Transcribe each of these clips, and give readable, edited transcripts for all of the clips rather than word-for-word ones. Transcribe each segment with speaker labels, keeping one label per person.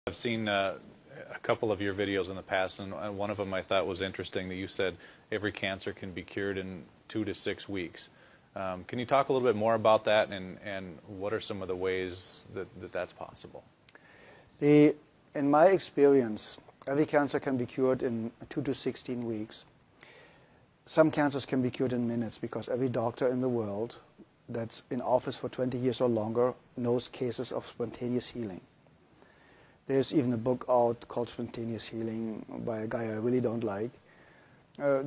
Speaker 1: I've seen a couple of your videos in the past, and one of them I thought was interesting that you said every cancer can be cured in 2 to 6 weeks. Can you talk a little bit more about that, and what are some of the ways that that's possible?
Speaker 2: In my experience, every cancer can be cured in 2 to 16 weeks. Some cancers can be cured in minutes because every doctor in the world that's in office for 20 years or longer knows cases of spontaneous healing. There's even a book out called Spontaneous Healing by a guy I really don't like,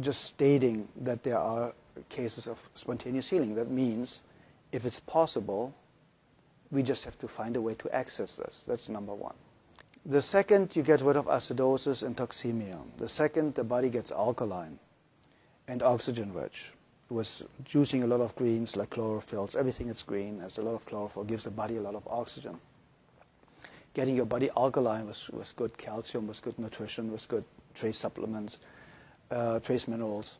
Speaker 2: just stating that there are cases of spontaneous healing. That means if it's possible, we just have to find a way to access this. That's number one. The second, you get rid of acidosis and toxemia. The second, the body gets alkaline and oxygen rich. With using a lot of greens like chlorophylls, everything that's green has a lot of chlorophyll, gives the body a lot of oxygen. Getting your body alkaline with good calcium, with good nutrition, with good trace supplements, trace minerals,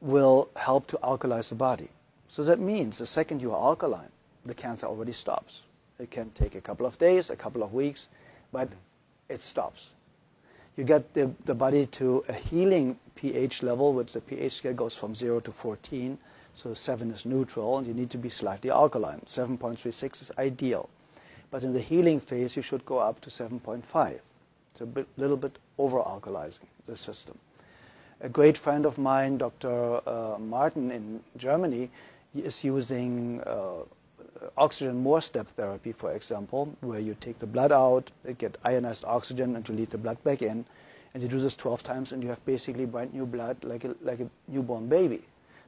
Speaker 2: will help to alkalize the body. So that means the second you are alkaline, the cancer already stops. It can take a couple of days, a couple of weeks, but it stops. You get the body to a healing pH level, which the pH scale goes from 0 to 14, so 7 is neutral, and you need to be slightly alkaline. 7.36 is ideal. But in the healing phase, you should go up to 7.5. It's a little bit over-alkalizing the system. A great friend of mine, Dr. Martin in Germany, is using oxygen more step therapy, for example, where you take the blood out, get ionized oxygen, and to lead the blood back in. And you do this 12 times, and you have basically brand new blood like a newborn baby.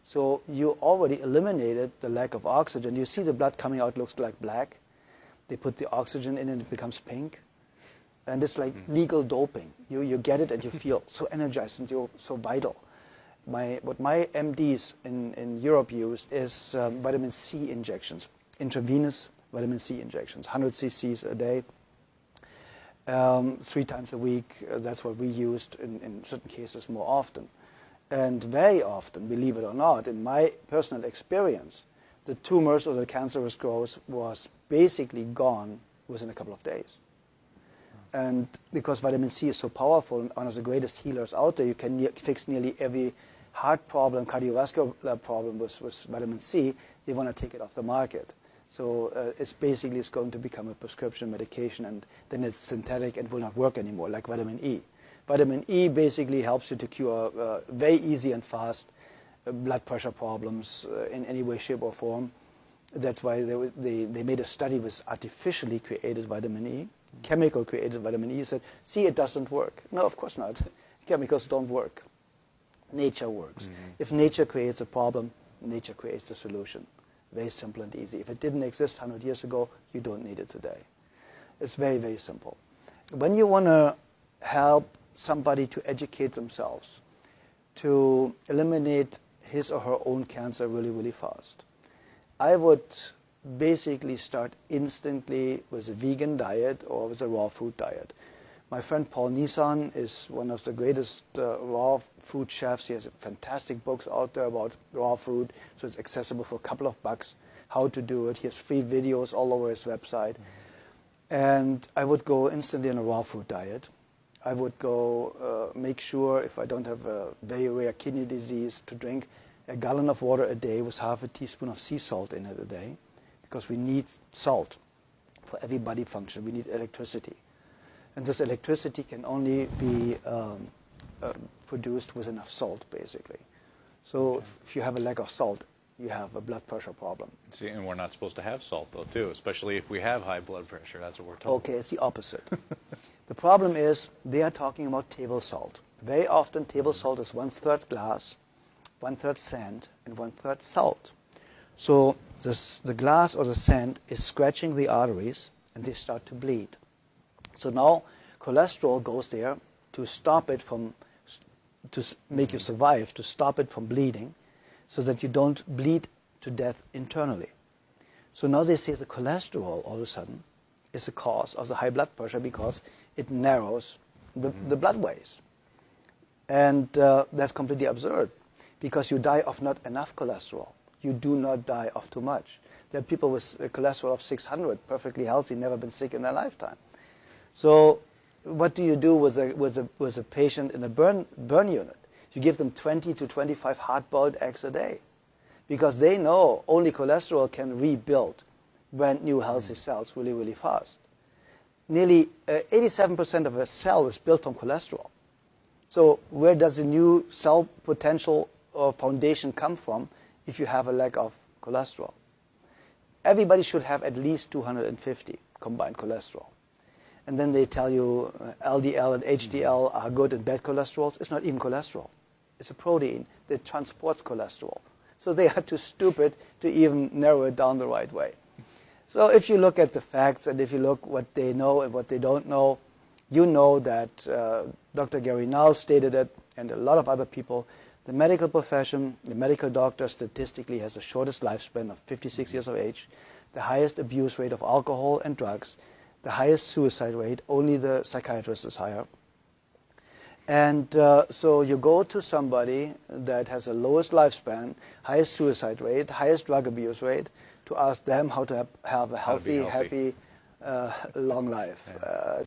Speaker 2: So you already eliminated the lack of oxygen. You see the blood coming out looks like black. They put the oxygen in and it becomes pink. And it's like legal doping. You get it and you feel so energized and you're so vital. What my MDs in Europe use is vitamin C injections, intravenous vitamin C injections, 100 cc's a day, 3 times a week. That's what we used in certain cases more often. And very often, believe it or not, in my personal experience, the tumors or the cancerous growth was basically gone within a couple of days. And because vitamin C is so powerful and one of the greatest healers out there, you can fix nearly every heart problem, cardiovascular problem with vitamin C. They want to take it off the market. So it's going to become a prescription medication, and then it's synthetic and will not work anymore, like vitamin E. Vitamin E basically helps you to cure very easy and fast blood pressure problems in any way, shape, or form. That's why they made a study with artificially created vitamin E, chemical created vitamin E. Said, see, it doesn't work. No, of course not. Chemicals don't work. Nature works. If nature creates a problem, nature creates a solution. Very simple and easy. If it didn't exist 100 years ago, you don't need it today. It's very, very simple. When you want to help somebody to educate themselves, to eliminate his or her own cancer really, really fast, I would basically start instantly with a vegan diet or with a raw food diet. My friend Paul Nissan is one of the greatest raw food chefs. He has fantastic books out there about raw food, so it's accessible for a couple of bucks how to do it. He has free videos all over his website. And I would go instantly on a raw food diet. I would go make sure, if I don't have a very rare kidney disease, to drink a gallon of water a day with half a teaspoon of sea salt in it a day, because we need salt for every body function. We need electricity. And this electricity can only be produced with enough salt, basically. So if you have a lack of salt, you have a blood pressure problem.
Speaker 1: See, and we're not supposed to have salt, though, too, especially if we have high blood pressure. That's what we're told.
Speaker 2: Okay, it's the opposite. The problem is they are talking about table salt. Very often, table salt is 1/3 glass, 1/3 sand, and 1/3 salt. So the glass or the sand is scratching the arteries, and they start to bleed. So now cholesterol goes there to stop it to make you survive, to stop it from bleeding, so that you don't bleed to death internally. So now they say the cholesterol all of a sudden is the cause of the high blood pressure because it narrows the blood ways. And that's completely absurd, because you die of not enough cholesterol. You do not die of too much. There are people with a cholesterol of 600, perfectly healthy, never been sick in their lifetime. So what do you do with a patient in a burn unit? You give them 20 to 25 hard-boiled eggs a day, because they know only cholesterol can rebuild brand new healthy cells really, really fast. Nearly 87% of a cell is built from cholesterol. So where does the new cell potential or foundation come from if you have a lack of cholesterol? Everybody should have at least 250 combined cholesterol. And then they tell you LDL and HDL are good and bad cholesterols. It's not even cholesterol. It's a protein that transports cholesterol. So they are too stupid to even narrow it down the right way. So if you look at the facts and if you look what they know and what they don't know, you know that Dr. Gary Null stated it, and a lot of other people. The medical profession, the medical doctor statistically has the shortest lifespan of 56 years of age, the highest abuse rate of alcohol and drugs, the highest suicide rate, only the psychiatrist is higher. And so you go to somebody that has the lowest lifespan, highest suicide rate, highest drug abuse rate, to ask them how to have a healthy, happy, long life.
Speaker 1: Yeah.